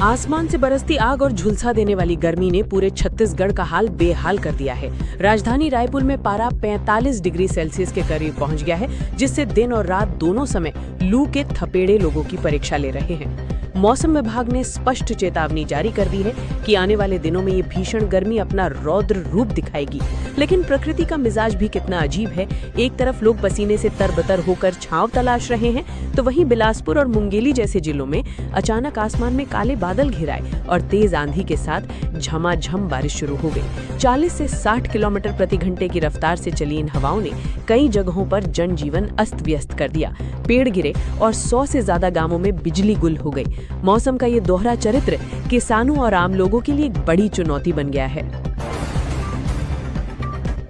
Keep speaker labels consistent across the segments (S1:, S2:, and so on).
S1: आसमान से बरसती आग और झुलसा देने वाली गर्मी ने पूरे छत्तीसगढ़ का हाल बेहाल कर दिया है। राजधानी रायपुर में पारा 45 डिग्री सेल्सियस के करीब पहुंच गया है, जिससे दिन और रात दोनों समय लू के थपेड़े लोगों की परीक्षा ले रहे हैं। मौसम विभाग ने स्पष्ट चेतावनी जारी कर दी है कि आने वाले दिनों में ये भीषण गर्मी अपना रौद्र रूप दिखाएगी। लेकिन प्रकृति का मिजाज भी कितना अजीब है। एक तरफ लोग पसीने से तरबतर होकर छांव तलाश रहे हैं, तो वहीं बिलासपुर और मुंगेली जैसे जिलों में अचानक आसमान में काले बादल घिराए और तेज आंधी के साथ झमाझम बारिश शुरू हो गई। 40 से 60 किलोमीटर प्रति घंटे की रफ्तार से चली इन हवाओं ने कई जगहों पर जनजीवन अस्त व्यस्त कर दिया। पेड़ गिरे और 100 से ज्यादा गांवों में बिजली गुल हो गई। मौसम का ये दोहरा चरित्र किसानों और आम लोगों के लिए एक बड़ी चुनौती बन गया है।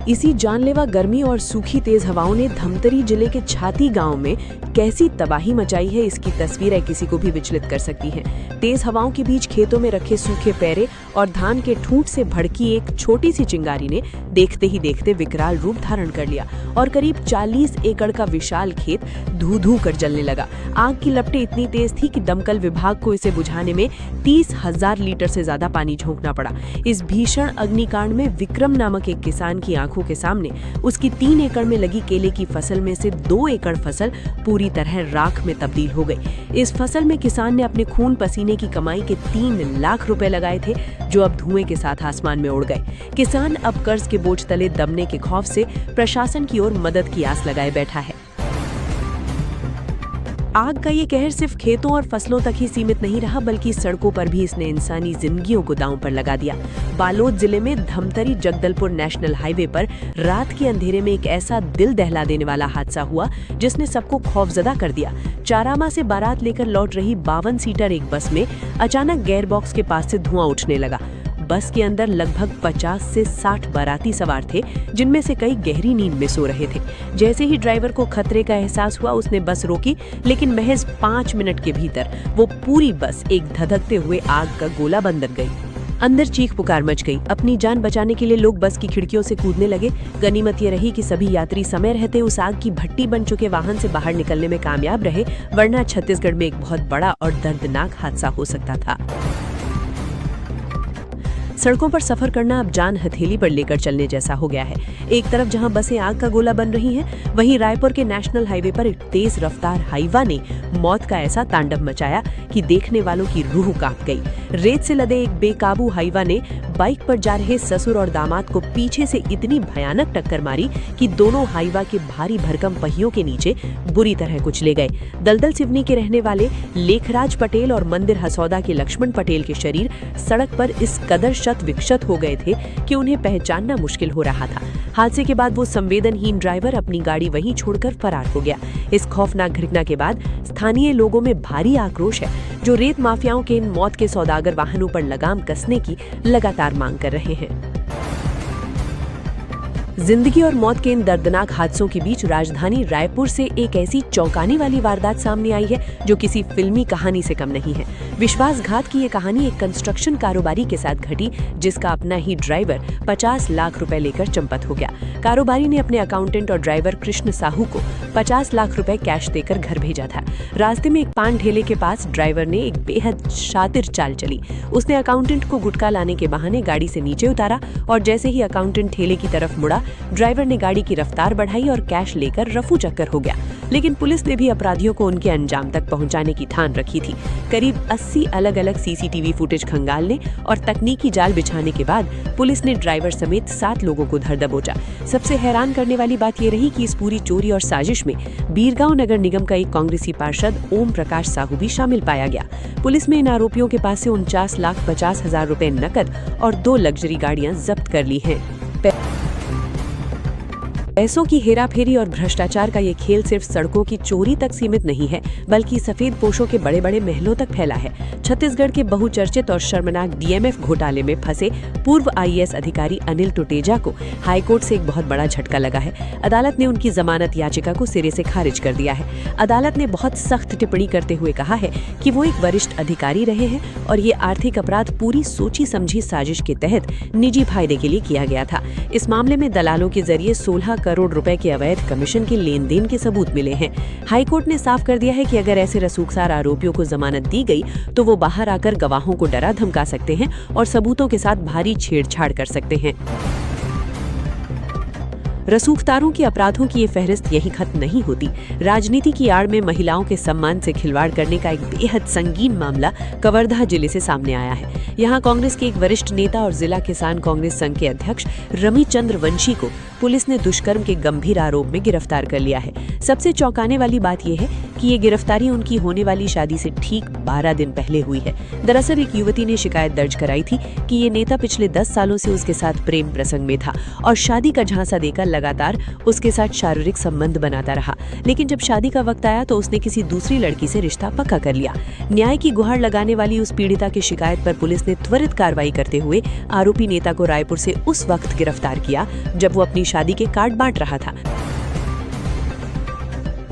S1: इसी जानलेवा गर्मी और सूखी तेज हवाओं ने धमतरी जिले के छाती गांव में कैसी तबाही मचाई है, इसकी तस्वीरें किसी को भी विचलित कर सकती हैं। तेज हवाओं के बीच खेतों में रखे सूखे पैरे और धान के ठूंठ से भड़की एक छोटी सी चिंगारी ने देखते ही देखते विकराल रूप धारण कर लिया और करीब 40 एकड़ का विशाल खेत धू-धू कर जलने लगा। आग की लपटें इतनी तेज थी कि दमकल विभाग को इसे बुझाने में 30,000 लीटर से ज्यादा पानी झोंकना पड़ा। इस भीषण अग्निकांड में विक्रम नामक एक किसान की आंखों के सामने उसकी 3 एकड़ में लगी केले की फसल में से 2 एकड़ फसल पूरी तरह राख में तब्दील हो गई। इस फसल में किसान ने अपने खून पसीने की कमाई के 3 लाख रुपए लगाए थे, जो अब धुएं के साथ आसमान में उड़ गए। किसान अब कर्ज के बोझ तले दबने के खौफ से प्रशासन की ओर मदद की आस लगाए बैठा है। आग का ये कहर सिर्फ खेतों और फसलों तक ही सीमित नहीं रहा, बल्कि सड़कों पर भी इसने इंसानी जिंदगियों को दांव पर लगा दिया। बालोद जिले में धमतरी जगदलपुर नेशनल हाईवे पर रात के अंधेरे में एक ऐसा दिल दहला देने वाला हादसा हुआ जिसने सबको खौफजदा कर दिया। चारामा से बारात लेकर लौट रही 52 सीटर एक बस में अचानक गेयर बॉक्स के पास से धुआं उठने लगा। बस के अंदर लगभग 50 से 60 बाराती सवार थे, जिनमें से कई गहरी नींद में सो रहे थे। जैसे ही ड्राइवर को खतरे का एहसास हुआ, उसने बस रोकी, लेकिन महज 5 मिनट के भीतर वो पूरी बस एक धधकते हुए आग का गोला बन गई। अंदर चीख पुकार मच गई। अपनी जान बचाने के लिए लोग बस की खिड़कियों से कूदने लगे। गनीमत ये रही कि सभी यात्री समय रहते उस आग की भट्टी बन चुके वाहन से बाहर निकलने में कामयाब रहे, वरना छत्तीसगढ़ में एक बहुत बड़ा और दर्दनाक हादसा हो सकता था। सड़कों पर सफर करना अब जान हथेली पर लेकर चलने जैसा हो गया है। एक तरफ जहां बसें आग का गोला बन रही हैं, वहीं रायपुर के नेशनल हाईवे पर एक तेज रफ्तार हाईवा ने मौत का ऐसा तांडव मचाया कि देखने वालों की रूह कांप गई। रेत से लदे एक बेकाबू हाईवा ने बाइक पर जा रहे ससुर और दामाद को पीछे से इतनी भयानक टक्कर मारी कि दोनों हाईवा के भारी भरकम पहियों के नीचे बुरी तरह कुचले गए। दलदल सिवनी के रहने वाले लेखराज पटेल और मंदिर हसौदा के लक्ष्मण पटेल के शरीर सड़क पर इस कदर शत विक्षत हो गए थे कि उन्हें पहचानना मुश्किल हो रहा था। हादसे के बाद वो संवेदनहीन ड्राइवर अपनी गाड़ी वहीं छोड़कर फरार हो गया। इस खौफनाक घटना के बाद स्थानीय लोगों में भारी आक्रोश है, जो रेत माफियाओं के इन मौत के सौदागर वाहनों पर लगाम कसने की लगातार मांग कर रहे हैं। जिंदगी और मौत के इन दर्दनाक हादसों के बीच राजधानी रायपुर से एक ऐसी चौंकाने वाली वारदात सामने आई है जो किसी फिल्मी कहानी से कम नहीं है। विश्वासघात की ये कहानी एक कंस्ट्रक्शन कारोबारी के साथ घटी, जिसका अपना ही ड्राइवर 50 लाख रुपए लेकर चंपत हो गया। कारोबारी ने अपने अकाउंटेंट और ड्राइवर कृष्ण साहू को 50 लाख रुपए कैश देकर घर भेजा था। रास्ते में एक पान ठेले के पास ड्राइवर ने एक बेहद शातिर चाल चली। उसने अकाउंटेंट को गुटखा लाने के बहाने गाड़ी से नीचे उतारा और जैसे ही अकाउंटेंट ठेले की तरफ मुड़ा, ड्राइवर ने गाड़ी की रफ्तार बढ़ाई और कैश लेकर रफू चक्कर हो गया। लेकिन पुलिस ने भी अपराधियों को उनके अंजाम तक पहुंचाने की ठान रखी थी। करीब 80 अलग-अलग सीसीटीवी फुटेज खंगालने और तकनीकी जाल बिछाने के बाद पुलिस ने ड्राइवर समेत 7 लोगों को धर दबोचा। सबसे हैरान करने वाली बात यह रही कि इस पूरी चोरी और साजिश में बीरगांव नगर निगम का एक कांग्रेसी पार्षद ओम प्रकाश साहू भी शामिल पाया गया। पुलिस ने इन आरोपियों के पास से 49,50,000 रुपए नकद और 2 लग्जरी गाड़ियां जब्त कर ली हैं। पैसों की हेराफेरी और भ्रष्टाचार का ये खेल सिर्फ सड़कों की चोरी तक सीमित नहीं है, बल्कि सफेद पोशों के बड़े बड़े महलों तक फैला है। छत्तीसगढ़ के बहुचर्चित और शर्मनाक डीएमएफ घोटाले में फंसे पूर्व आईएएस अधिकारी अनिल टुटेजा को हाईकोर्ट से एक बहुत बड़ा झटका लगा है। अदालत ने उनकी जमानत याचिका को सिरे से खारिज कर दिया है। अदालत ने बहुत सख्त टिप्पणी करते हुए कहा है कि वो एक वरिष्ठ अधिकारी रहे हैं और ये आर्थिक अपराध पूरी सोची समझी साजिश के तहत निजी फायदे के लिए किया गया था। इस मामले में दलालों के जरिए 16 करोड़ रुपए के अवैध कमीशन के लेन देन के सबूत मिले हैं। हाईकोर्ट ने साफ कर दिया है कि अगर ऐसे रसूखसार आरोपियों को जमानत दी गई तो वो बाहर आकर गवाहों को डरा धमका सकते हैं और सबूतों के साथ भारी छेड़छाड़ कर सकते हैं। रसूखदारों के अपराधों की ये फहरिस्त यही खत्म नहीं होती। राजनीति की आड़ में महिलाओं के सम्मान से खिलवाड़ करने का एक बेहद संगीन मामला कवर्धा जिले से सामने आया है। यहाँ कांग्रेस के एक वरिष्ठ नेता और जिला किसान कांग्रेस संघ के अध्यक्ष रविचंद्र वंशी को पुलिस ने दुष्कर्म के गंभीर आरोप में गिरफ्तार कर लिया है। सबसे चौंकाने वाली बात यह है कि ये गिरफ्तारी उनकी होने वाली शादी से ठीक 12 दिन पहले हुई है। दरअसल एक युवती ने शिकायत दर्ज कराई थी कि ये नेता पिछले 10 सालों से उसके साथ प्रेम प्रसंग में था और शादी का झांसा देकर लगातार उसके साथ शारीरिक संबंध बनाता रहा। लेकिन जब शादी का वक्त आया तो उसने किसी दूसरी लड़की से रिश्ता पक्का कर लिया। न्याय की गुहार लगाने वाली उस पीड़िता की शिकायत पर पुलिस ने त्वरित कार्रवाई करते हुए आरोपी नेता को रायपुर से उस वक्त गिरफ्तार किया जब वो अपनी शादी के कार्ड बांट रहा था।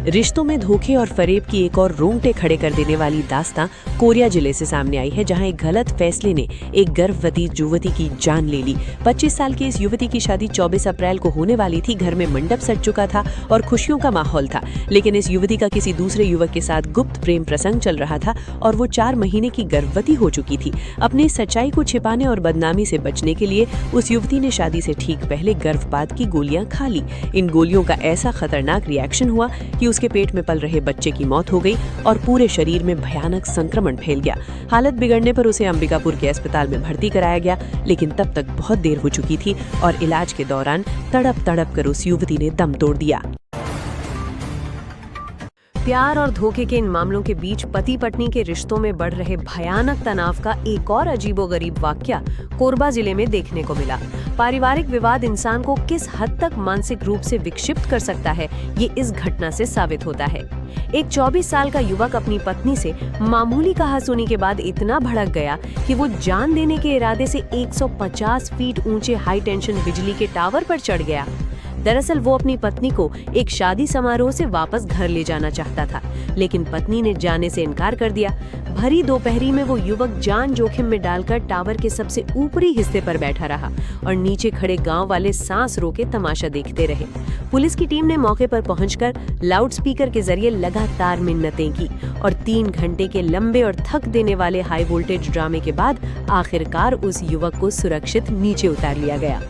S1: रिश्तों में धोखे और फरेब की एक और रोंगटे खड़े कर देने वाली दास्तां कोरिया जिले से सामने आई है, जहां एक गलत फैसले ने एक गर्भवती युवती की जान ले ली। 25 साल की इस युवती की शादी 24 अप्रैल को होने वाली थी। घर में मंडप सज चुका था और खुशियों का माहौल था, लेकिन इस युवती का किसी दूसरे युवक के साथ गुप्त प्रेम प्रसंग चल रहा था और वो 4 महीने की गर्भवती हो चुकी थी। अपनी सच्चाई को छिपाने और बदनामी से बचने के लिए उस युवती ने शादी से ठीक पहले गर्भपात की गोलियां खा ली। इन गोलियों का ऐसा खतरनाक रिएक्शन हुआ कि उसके पेट में पल रहे बच्चे की मौत हो गई और पूरे शरीर में भयानक संक्रमण फैल गया। हालत बिगड़ने पर उसे अंबिकापुर के अस्पताल में भर्ती कराया गया, लेकिन तब तक बहुत देर हो चुकी थी और इलाज के दौरान तड़प तड़प कर उस युवती ने दम तोड़ दिया। प्यार और धोखे के इन मामलों के बीच पति पत्नी के रिश्तों में बढ़ रहे भयानक तनाव का एक और अजीबोगरीब वाकया कोरबा जिले में देखने को मिला। पारिवारिक विवाद इंसान को किस हद तक मानसिक रूप से विक्षिप्त कर सकता है, ये इस घटना से साबित होता है। एक 24 साल का युवक अपनी पत्नी से मामूली कहासुनी के बाद इतना भड़क गया कि वो जान देने के इरादे से 150 फीट ऊंचे हाई टेंशन बिजली के टावर पर चढ़ गया। दरअसल वो अपनी पत्नी को एक शादी समारोह से वापस घर ले जाना चाहता था, लेकिन पत्नी ने जाने से इनकार कर दिया। भरी दोपहरी में वो युवक जान जोखिम में डालकर टावर के सबसे ऊपरी हिस्से पर बैठा रहा और नीचे खड़े गांव वाले सांस रोके तमाशा देखते रहे। पुलिस की टीम ने मौके पर पहुंचकर लाउडस्पीकर के जरिए लगातार मिन्नतें की और 3 घंटे के लंबे और थक देने वाले हाई वोल्टेज ड्रामे के बाद आखिरकार उस युवक को सुरक्षित नीचे उतार लिया गया।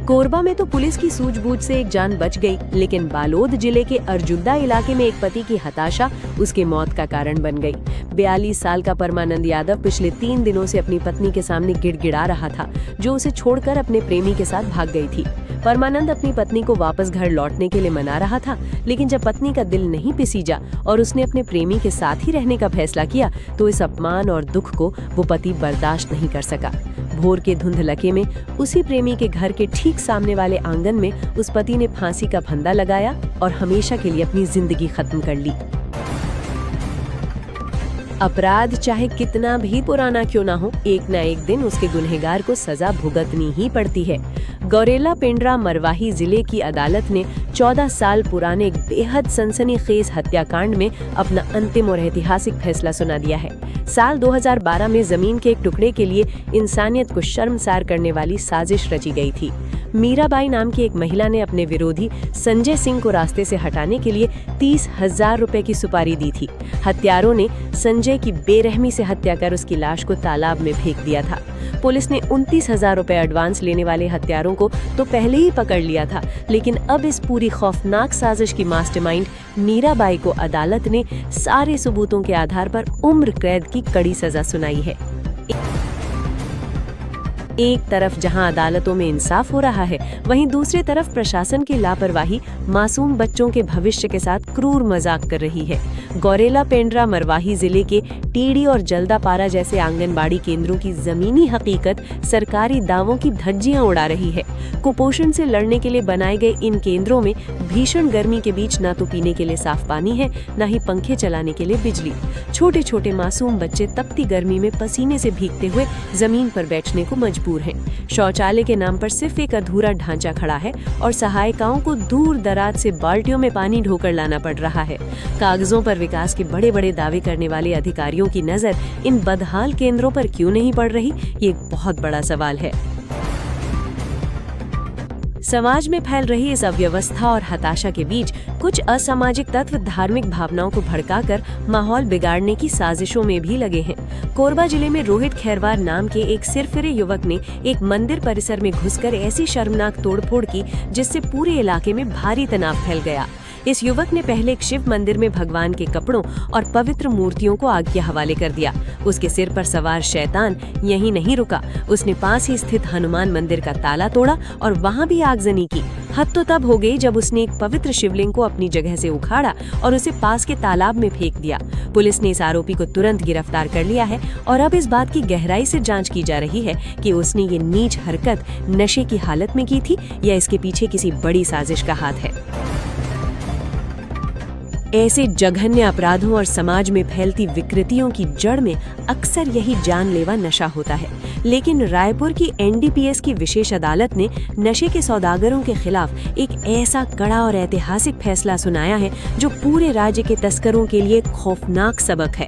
S1: कोरबा में तो पुलिस की सूझबूझ से एक जान बच गई, लेकिन बालोद जिले के अर्जुंदा इलाके में एक पति की हताशा उसके मौत का कारण बन गई। 42 साल का परमानंद यादव पिछले 3 दिनों से अपनी पत्नी के सामने गिड़गिड़ा रहा था, जो उसे छोड़कर अपने प्रेमी के साथ भाग गई थी। परमानंद अपनी पत्नी को वापस घर लौटने के लिए मना रहा था, लेकिन जब पत्नी का दिल नहीं पिसीजा और उसने अपने प्रेमी के साथ ही रहने का फैसला किया, तो इस अपमान और दुख को वो पति बर्दाश्त नहीं कर सका। भोर के धुंधलके में उसी प्रेमी के घर के ठीक सामने वाले आंगन में उस पति ने फांसी का फंदा लगाया और हमेशा के लिए अपनी जिंदगी खत्म कर ली। अपराध चाहे कितना भी पुराना क्यों ना हो, एक न एक दिन उसके गुनहगार को सजा भुगतनी ही पड़ती है। गौरेला पेंड्रा मरवाही जिले की अदालत ने 14 साल पुराने एक बेहद सनसनीखेज हत्याकांड में अपना अंतिम और ऐतिहासिक फैसला सुना दिया है। साल 2012 में जमीन के एक टुकड़े के लिए इंसानियत को शर्मसार करने वाली साजिश रची गई थी। मीराबाई नाम की एक महिला ने अपने विरोधी संजय सिंह को रास्ते से हटाने के लिए 30,000 रुपए की सुपारी दी थी। हत्यारों ने संजय की बेरहमी से हत्या कर उसकी लाश को तालाब में फेंक दिया था। पुलिस ने 29,000 रुपए एडवांस लेने वाले हत्यारों को तो पहले ही पकड़ लिया था, लेकिन अब इस पूरी खौफनाक साजिश की मास्टरमाइंड मीराबाई को अदालत ने सारे सबूतों के आधार पर उम्र कैद की कड़ी सजा सुनाई है। एक तरफ जहां अदालतों में इंसाफ हो रहा है, वहीं दूसरी तरफ प्रशासन की लापरवाही मासूम बच्चों के भविष्य के साथ क्रूर मजाक कर रही है। गौरेला पेंड्रा मरवाही जिले के टीडी और जल्दापारा जैसे आंगनबाड़ी केंद्रों की जमीनी हकीकत सरकारी दावों की धज्जियां उड़ा रही है। कुपोषण से लड़ने के लिए बनाए गए इन केंद्रों में भीषण गर्मी के बीच न तो पीने के लिए साफ पानी है, न ही पंखे चलाने के लिए बिजली। छोटे छोटे मासूम बच्चे तपती गर्मी में पसीने से भीगते हुए जमीन पर बैठने को मजबूर हैं। शौचालय के नाम पर सिर्फ एक अधूरा ढांचा खड़ा है और सहायिकाओं को दूर दराज से बाल्टियों में पानी ढोकर लाना पड़ रहा है। कागजों पर विकास के बड़े बड़े दावे करने वाले अधिकारियों की नजर इन बदहाल केंद्रों पर क्यों नहीं पड़ रही, ये एक बहुत बड़ा सवाल है। समाज में फैल रही इस अव्यवस्था और हताशा के बीच कुछ असामाजिक तत्व धार्मिक भावनाओं को भड़काकर माहौल बिगाड़ने की साजिशों में भी लगे हैं। कोरबा जिले में रोहित खैरवार नाम के एक सिरफिरे युवक ने एक मंदिर परिसर में घुसकर ऐसी शर्मनाक तोड़फोड़ की जिससे पूरे इलाके में भारी तनाव फैल गया। इस युवक ने पहले एक शिव मंदिर में भगवान के कपड़ों और पवित्र मूर्तियों को आग के हवाले कर दिया। उसके सिर पर सवार शैतान यहीं नहीं रुका, उसने पास ही स्थित हनुमान मंदिर का ताला तोड़ा और वहां भी आगजनी की। हद तो तब हो गई जब उसने एक पवित्र शिवलिंग को अपनी जगह से उखाड़ा और उसे पास के तालाब में फेंक दिया। पुलिस ने इस आरोपी को तुरंत गिरफ्तार कर लिया है और अब इस बात की गहराई से जांच की जा रही है कि उसने ये नीच हरकत नशे की हालत में की थी या इसके पीछे किसी बड़ी साजिश का हाथ है। ऐसे जघन्य अपराधों और समाज में फैलती विकृतियों की जड़ में अक्सर यही जानलेवा नशा होता है। लेकिन रायपुर की एनडीपीएस की विशेष अदालत ने नशे के सौदागरों के खिलाफ एक ऐसा कड़ा और ऐतिहासिक फैसला सुनाया है जो पूरे राज्य के तस्करों के लिए खौफनाक सबक है।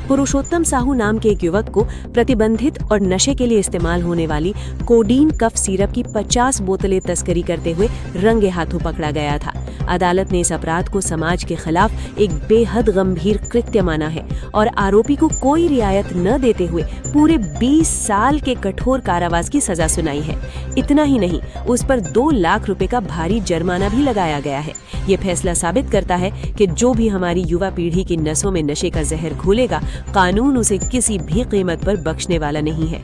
S1: पुरुषोत्तम साहू नाम के एक युवक को प्रतिबंधित और नशे के लिए इस्तेमाल होने वाली कोडीन कफ सिरप की 50 बोतलें तस्करी करते हुए रंगे हाथों पकड़ा गया था। अदालत ने इस अपराध को समाज के खिलाफ एक बेहद गंभीर कृत्य माना है और आरोपी को कोई रियायत न देते हुए पूरे 20 साल के कठोर कारावास की सजा सुनाई है। इतना ही नहीं, उस पर 2 लाख रुपए का भारी जुर्माना भी लगाया गया है। ये फैसला साबित करता है कि जो भी हमारी युवा पीढ़ी की नसों में नशे का जहर घोलेगा, कानून उसे किसी भी कीमत पर बख्शने वाला नहीं है।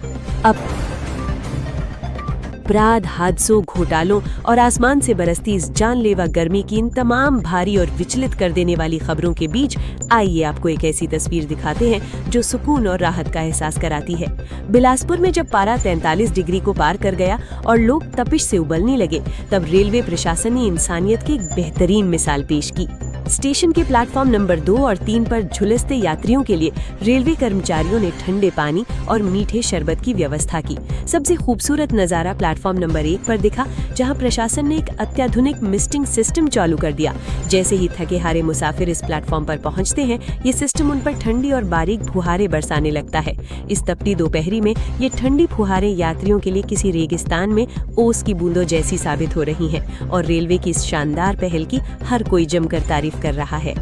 S1: अपराध, हादसों, घोटालों और आसमान से बरसती इस जानलेवा गर्मी की इन तमाम भारी और विचलित कर देने वाली खबरों के बीच आइए आपको एक ऐसी तस्वीर दिखाते हैं जो सुकून और राहत का एहसास कराती है। बिलासपुर में जब पारा 43 डिग्री को पार कर गया और लोग तपिश से उबलने लगे, तब रेलवे प्रशासन ने इंसानियत की एक बेहतरीन मिसाल पेश की। स्टेशन के प्लेटफॉर्म नंबर 2 और 3 पर झुलसते यात्रियों के लिए रेलवे कर्मचारियों ने ठंडे पानी और मीठे शरबत की व्यवस्था की। सबसे खूबसूरत नजारा प्लेटफॉर्म नंबर 1 पर दिखा, जहां प्रशासन ने एक अत्याधुनिक मिस्टिंग सिस्टम चालू कर दिया। जैसे ही थके हारे मुसाफिर इस प्लेटफॉर्म पर पहुंचते हैं, ये सिस्टम उन पर ठंडी और बारीक फुहारे बरसाने लगता है। इस तपती दोपहरी में ये ठंडी फुहारे यात्रियों के लिए किसी रेगिस्तान में ओस की बूंदों जैसी साबित हो रही हैं और रेलवे की इस शानदार पहल की हर कोई जमकर तारीफ कर रहा है।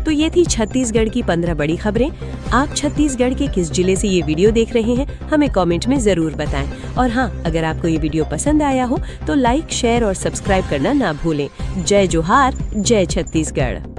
S1: तो ये थी छत्तीसगढ़ की 15 बड़ी खबरें। आप छत्तीसगढ़ के किस जिले से ये वीडियो देख रहे हैं, हमें कमेंट में जरूर बताएं। और हाँ, अगर आपको ये वीडियो पसंद आया हो तो लाइक, शेयर और सब्सक्राइब करना ना भूलें। जय जोहार, जय छत्तीसगढ़।